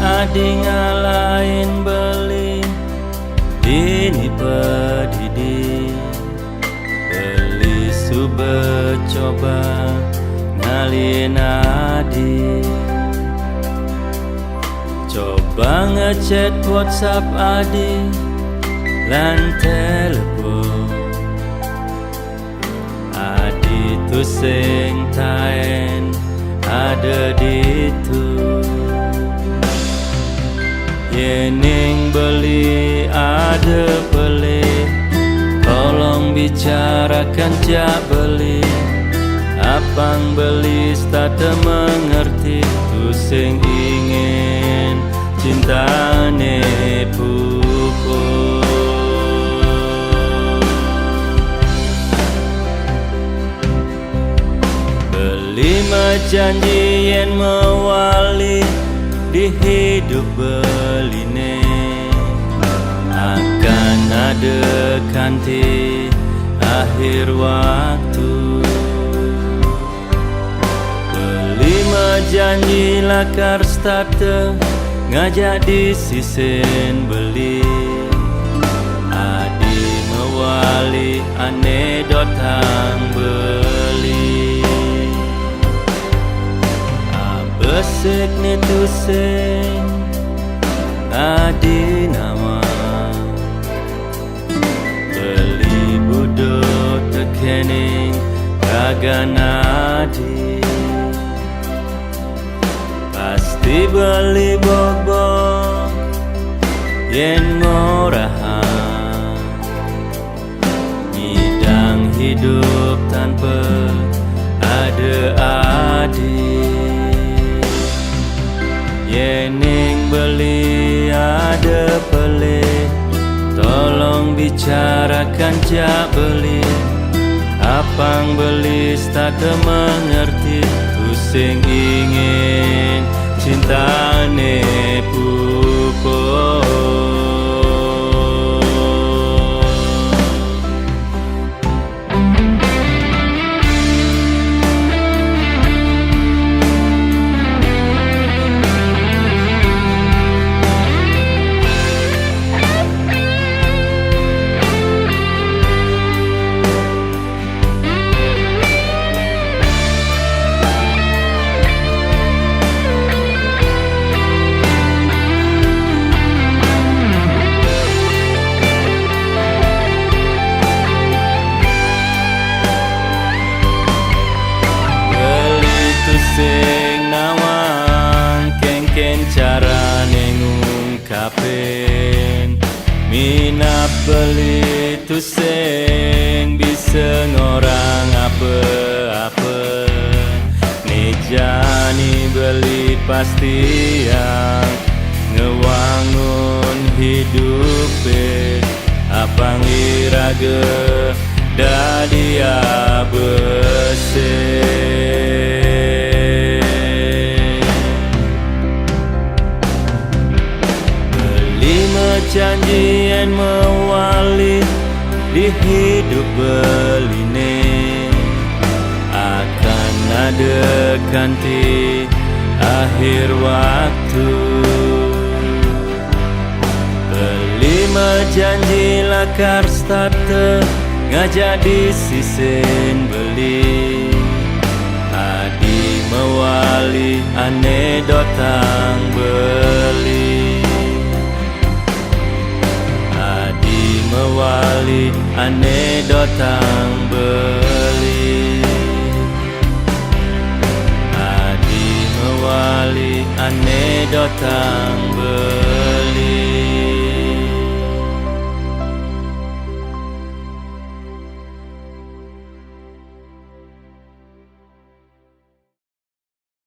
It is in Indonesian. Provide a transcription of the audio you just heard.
adi ngalahin beli ini pedidi beli sube coba ngalin adi coba ngechat WhatsApp adi lan telepon adi tu sing taen ada ditu yening beli ada beli tolong bicarakan jak beli apang beli tak mengerti tu sing ingin cintane pupuk beli janji yen mewali di hidup beline akan ada kanti akhir waktu beli janji lakar starte ngajak di sisen beli adi mewali anedot hang beli besek ni tu sing adi nama beli budok tekening kagan adi pasti beli bobok yen ngorahan ngidang hidup tanpa ada adi yening beli ada beli tolong bicarakan jak beli apang beli tak mengerti tu sing ingin cintane pupuk sing nawang kengken carane ngungkapin minat beli tu sing bisa ngorang apa-apa ni jani beli pasti yang ngewangun hidup apang iraga dadia bersih janji yang mewali di hidup beline akan ada ganti akhir waktu kelima janji lakar starte ngajak di sisen beli adi mewali anedot tang beli mewali anedot tang beli adi mewali anedot tang beli